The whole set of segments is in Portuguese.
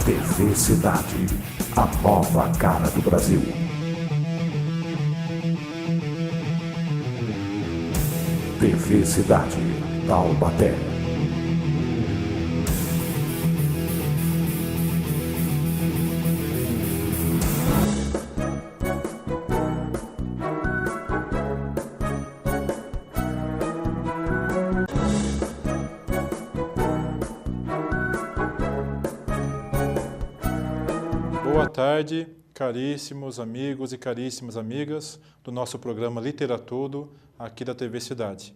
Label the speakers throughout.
Speaker 1: TV Cidade, a nova cara do Brasil. TV Cidade, Taubaté.
Speaker 2: Boa tarde, caríssimos amigos e caríssimas amigas do nosso programa Literatudo aqui da TV Cidade.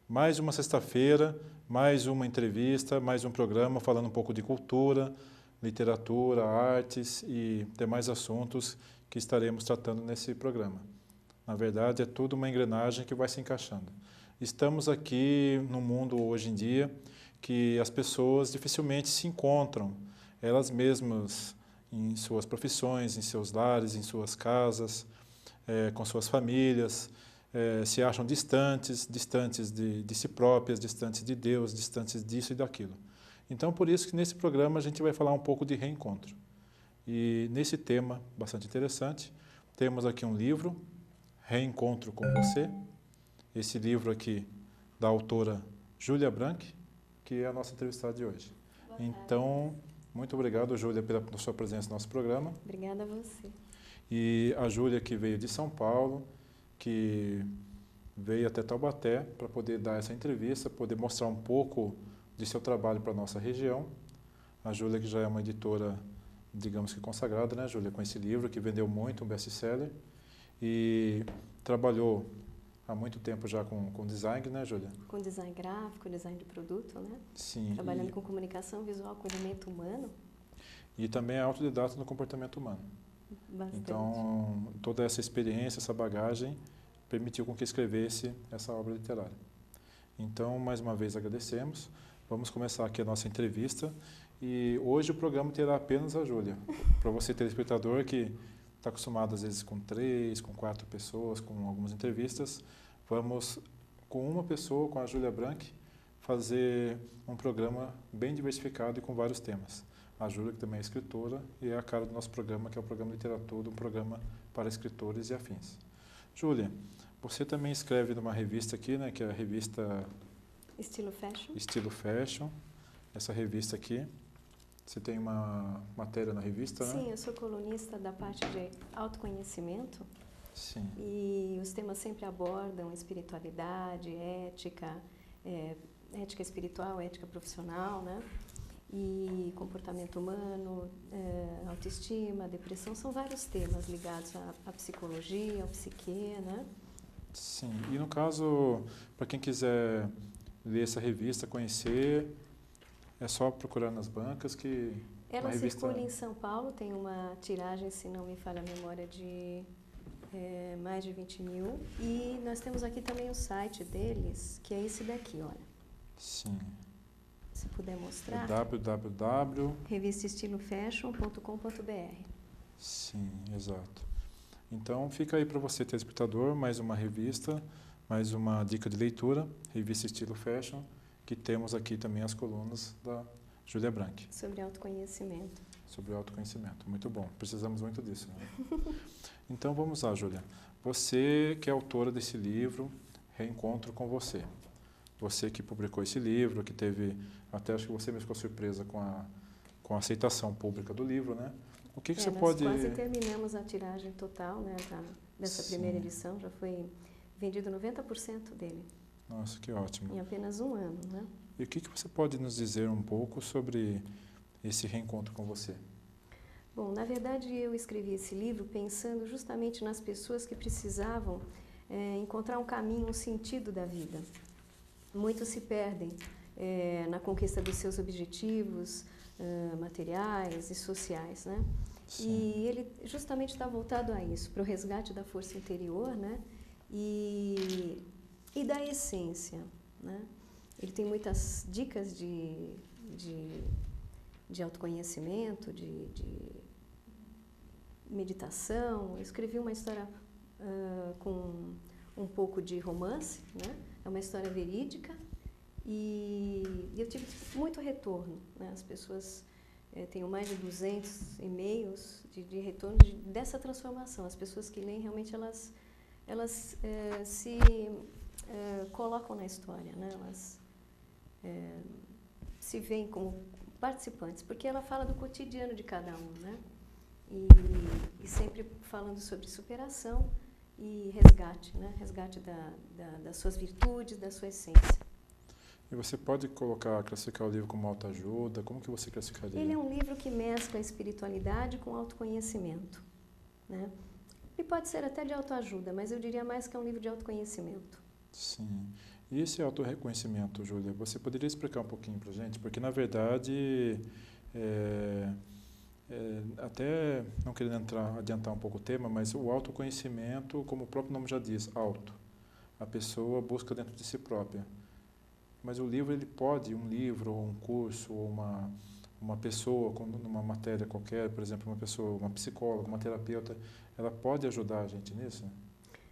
Speaker 2: Mais uma sexta-feira, mais uma entrevista, mais um programa falando um pouco de cultura, literatura, artes e demais assuntos que estaremos tratando nesse programa. Na verdade, é tudo uma engrenagem que vai se encaixando. Estamos aqui num mundo hoje em dia que as pessoas dificilmente se encontram, elas mesmas em suas profissões, em seus lares, em suas casas, com suas famílias, se acham distantes de si próprias, distantes de Deus, distantes disso e daquilo. Então, por isso que nesse programa a gente vai falar um pouco de reencontro. E nesse tema bastante interessante, temos aqui um livro, Reencontro com Você, esse livro aqui da autora Júlia Branchi, que é a nossa entrevistada de hoje. Então, muito obrigado, Júlia, pela sua presença no nosso programa.
Speaker 3: Obrigada a você.
Speaker 2: E a Júlia, que veio de São Paulo, que veio até Taubaté para poder dar essa entrevista, poder mostrar um pouco de seu trabalho para a nossa região. A Júlia, que já é uma editora, digamos que consagrada, né, Júlia, com esse livro, que vendeu muito, um best-seller, e trabalhou há muito tempo já com design, né, Júlia?
Speaker 3: Com design gráfico, design de produto, né?
Speaker 2: Sim.
Speaker 3: Trabalhando com comunicação visual, acolhimento humano.
Speaker 2: E também é autodidata no comportamento humano.
Speaker 3: Bastante.
Speaker 2: Então, toda essa experiência, essa bagagem, permitiu com que escrevesse essa obra literária. Então, mais uma vez agradecemos. Vamos começar aqui a nossa entrevista. E hoje o programa terá apenas a Júlia. Para você, telespectador, que está acostumado às vezes com 3, com 4 pessoas, com algumas entrevistas, vamos, com uma pessoa, com a Júlia Branchi, fazer um programa bem diversificado e com vários temas. A Júlia, que também é escritora, e é a cara do nosso programa, que é o programa Literatura, um programa para escritores e afins. Júlia, você também escreve numa revista aqui, né, que é a revista
Speaker 3: Estilo Fashion.
Speaker 2: Estilo Fashion. Essa revista aqui, você tem uma matéria na revista, né?
Speaker 3: Sim, eu sou colunista da parte de autoconhecimento.
Speaker 2: Sim.
Speaker 3: E os temas sempre abordam espiritualidade, ética, ética espiritual, ética profissional, né? E comportamento humano, autoestima, depressão, são vários temas ligados à psicologia, ao psique, né?
Speaker 2: Sim, e no caso, para quem quiser ler essa revista, conhecer, é só procurar nas bancas que...
Speaker 3: Ela
Speaker 2: revista...
Speaker 3: circula em São Paulo, tem uma tiragem, se não me falha a memória, de mais de 20 mil. E nós temos aqui também o site deles, que é esse daqui, olha.
Speaker 2: Sim.
Speaker 3: Se puder mostrar.
Speaker 2: www.revistaestilofashion.com.br. Sim, exato. Então, fica aí para você, telespectador, mais uma revista, mais uma dica de leitura, Revista Estilo Fashion, que temos aqui também as colunas da Júlia Branchi.
Speaker 3: Sobre autoconhecimento.
Speaker 2: Sobre autoconhecimento. Muito bom. Precisamos muito disso, né? Então, vamos lá, Júlia. Você que é autora desse livro, Reencontro com Você. Você que publicou esse livro, que teve, até acho que você mesmo ficou surpresa com a aceitação pública do livro, né? O que você pode...
Speaker 3: Nós quase terminamos a tiragem total, né, dessa primeira edição, já foi vendido 90% dele.
Speaker 2: Nossa, que ótimo.
Speaker 3: Em apenas um ano, né?
Speaker 2: E o que você pode nos dizer um pouco sobre esse reencontro com você?
Speaker 3: Bom, na verdade eu escrevi esse livro pensando justamente nas pessoas que precisavam encontrar um caminho, um sentido da vida. Muitos se perdem na conquista dos seus objetivos materiais e sociais, né?
Speaker 2: Sim.
Speaker 3: E ele justamente está voltado a isso, para o resgate da força interior, né? E da essência, né? Ele tem muitas dicas de autoconhecimento, de meditação. Eu escrevi uma história com um pouco de romance, né? É uma história verídica e eu tive muito retorno, né? As pessoas tenho mais de 200 e-mails de retorno dessa transformação. As pessoas que leem, realmente, elas se colocam na história, né? Elas se veem como participantes, porque ela fala do cotidiano de cada um, né? E sempre falando sobre superação e resgate, né? Resgate das suas virtudes, da sua essência.
Speaker 2: E você pode classificar o livro como autoajuda? Como que você classificaria?
Speaker 3: Ele é um livro que mescla a espiritualidade com autoconhecimento, né? Ele pode ser até de autoajuda, mas eu diria mais que é um livro de autoconhecimento.
Speaker 2: Sim. E esse autorreconhecimento, Júlia, você poderia explicar um pouquinho para a gente? Porque, na verdade, até não querendo adiantar um pouco o tema, mas o autoconhecimento, como o próprio nome já diz, auto. A pessoa busca dentro de si própria. Mas o livro, um livro, ou um curso, ou uma pessoa, numa matéria qualquer, por exemplo, uma psicóloga, uma terapeuta, ela pode ajudar a gente nisso?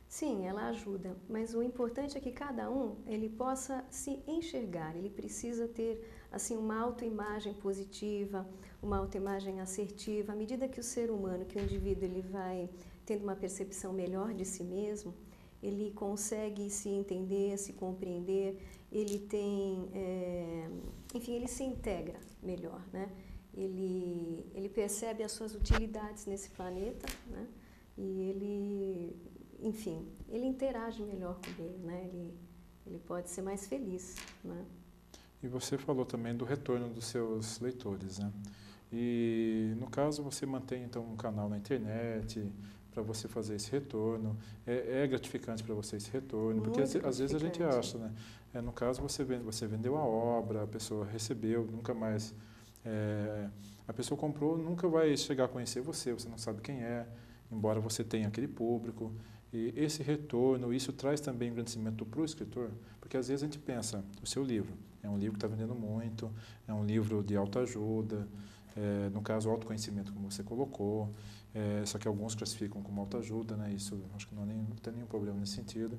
Speaker 3: Sim, ela ajuda, mas o importante é que cada um ele possa se enxergar, ele precisa ter assim uma autoimagem positiva, uma autoimagem assertiva. À medida que o ser humano, que o indivíduo, ele vai tendo uma percepção melhor de si mesmo, ele consegue se entender, se compreender, ele tem, enfim, ele se integra melhor, né? Ele percebe as suas utilidades nesse planeta, né? E enfim, ele interage melhor com ele, né? Ele pode ser mais feliz, né?
Speaker 2: E você falou também do retorno dos seus leitores, né? E, no caso, você mantém, então, um canal na internet para você fazer esse retorno. É gratificante para você esse retorno? Porque, às vezes, a gente acha, né? No caso, você vendeu a obra, a pessoa recebeu, nunca mais... a pessoa comprou, nunca vai chegar a conhecer você não sabe quem é, embora você tenha aquele público. E esse retorno, isso traz também engrandecimento para o escritor, porque às vezes a gente pensa, o seu livro é um livro que está vendendo muito, é um livro de autoajuda, no caso, autoconhecimento, como você colocou, só que alguns classificam como autoajuda, né? Isso acho que não tem nenhum problema nesse sentido.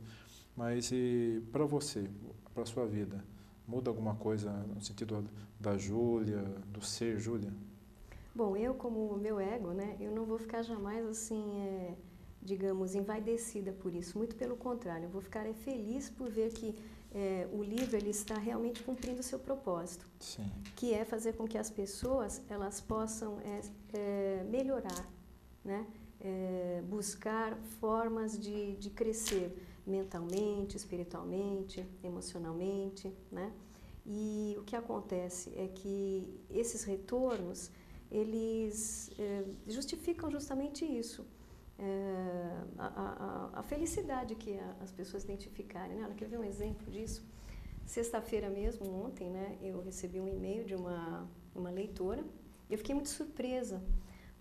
Speaker 2: Mas e para você, para a sua vida, muda alguma coisa no sentido da Júlia, do ser Júlia?
Speaker 3: Bom, eu como meu ego, né, eu não vou ficar jamais assim, digamos, envaidecida por isso. Muito pelo contrário, eu vou ficar feliz por ver que o livro ele está realmente cumprindo o seu propósito.
Speaker 2: Sim.
Speaker 3: Que é fazer com que as pessoas elas possam melhorar, né? Buscar formas de crescer mentalmente, espiritualmente, emocionalmente, né? E o que acontece é que esses retornos eles justificam justamente isso. A felicidade que as pessoas identificarem, né? Ela quer ver um exemplo disso? Sexta-feira mesmo, ontem, né, eu recebi um e-mail de uma leitora e eu fiquei muito surpresa,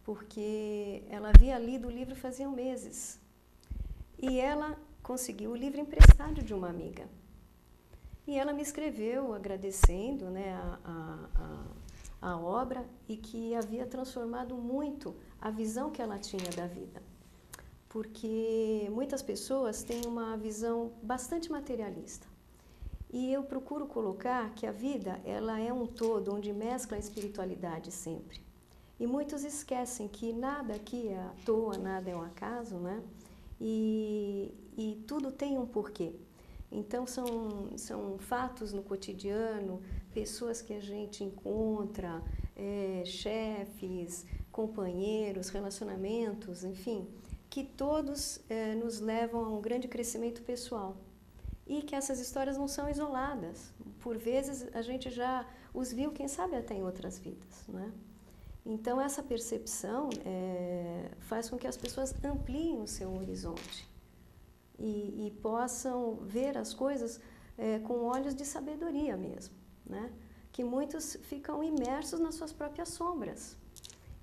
Speaker 3: porque ela havia lido o livro fazia meses e ela conseguiu o livro emprestado de uma amiga. E ela me escreveu agradecendo, né, a obra e que havia transformado muito a visão que ela tinha da vida. Porque muitas pessoas têm uma visão bastante materialista. E eu procuro colocar que a vida ela é um todo onde mescla a espiritualidade sempre. E muitos esquecem que nada aqui é à toa, nada é um acaso, né? E tudo tem um porquê. Então são fatos no cotidiano, pessoas que a gente encontra, chefes, companheiros, relacionamentos, enfim, que todos nos levam a um grande crescimento pessoal. E que essas histórias não são isoladas. Por vezes a gente já os viu, quem sabe até em outras vidas, né? Então essa percepção faz com que as pessoas ampliem o seu horizonte e possam ver as coisas com olhos de sabedoria mesmo, né? Que muitos ficam imersos nas suas próprias sombras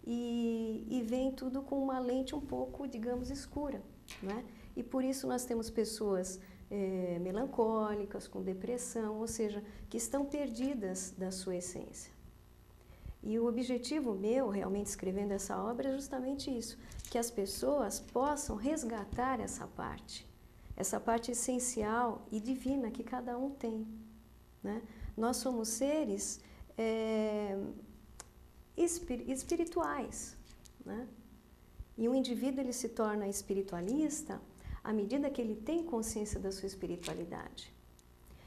Speaker 3: e veem tudo com uma lente um pouco, digamos, escura, né? E por isso nós temos pessoas melancólicas, com depressão, ou seja, que estão perdidas da sua essência. E o objetivo meu, realmente escrevendo essa obra, é justamente isso, que as pessoas possam resgatar essa parte essencial e divina que cada um tem, né? Nós somos seres espirituais, né? E o indivíduo ele se torna espiritualista à medida que ele tem consciência da sua espiritualidade.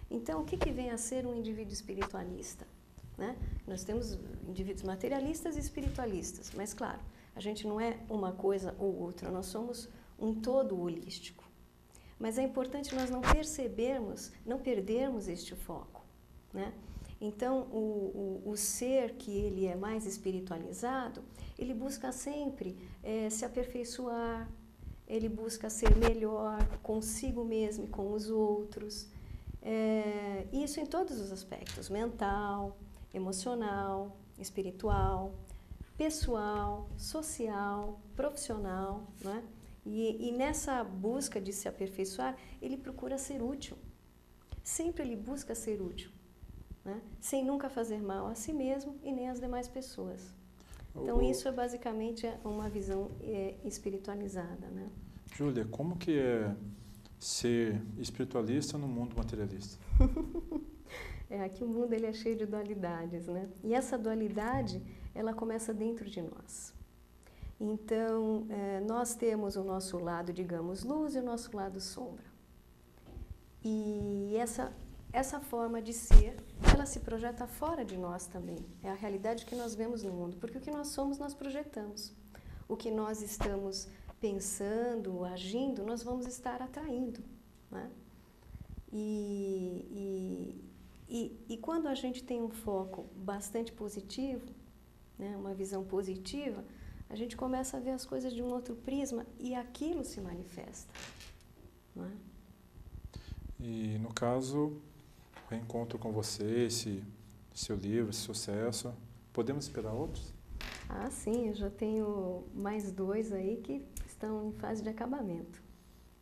Speaker 3: Então, o que vem a ser um indivíduo espiritualista? Né? Nós temos indivíduos materialistas e espiritualistas, mas claro, a gente não é uma coisa ou outra, nós somos um todo holístico. Mas é importante nós não perdermos este foco, né? Então, o ser que ele é mais espiritualizado, ele busca sempre se aperfeiçoar, ele busca ser melhor consigo mesmo e com os outros. Isso em todos os aspectos, mental, emocional, espiritual, pessoal, social, profissional, né? E nessa busca de se aperfeiçoar, ele procura ser útil. Sempre ele busca ser útil, né? Sem nunca fazer mal a si mesmo e nem às demais pessoas. Então, isso é basicamente uma visão espiritualizada, né?
Speaker 2: Júlia, como que é ser espiritualista no mundo materialista?
Speaker 3: Aqui o mundo ele é cheio de dualidades, né? E essa dualidade, ela começa dentro de nós. Então, nós temos o nosso lado, digamos, luz e o nosso lado sombra. E essa forma de ser, ela se projeta fora de nós também. É a realidade que nós vemos no mundo, porque o que nós somos, nós projetamos. O que nós estamos pensando, agindo, nós vamos estar atraindo, né? E quando a gente tem um foco bastante positivo, né, uma visão positiva, a gente começa a ver as coisas de um outro prisma e aquilo se manifesta, não é?
Speaker 2: E, no caso, o reencontro com você, esse seu livro, esse sucesso, podemos esperar outros?
Speaker 3: Ah, sim, eu já tenho mais 2 aí que estão em fase de acabamento.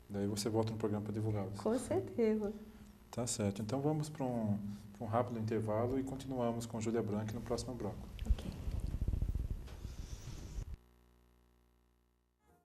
Speaker 2: Daí você volta no programa para divulgá-los.
Speaker 3: Com certeza.
Speaker 2: Tá certo. Então vamos para um rápido intervalo e continuamos com Júlia Branco no próximo bloco.
Speaker 3: Ok.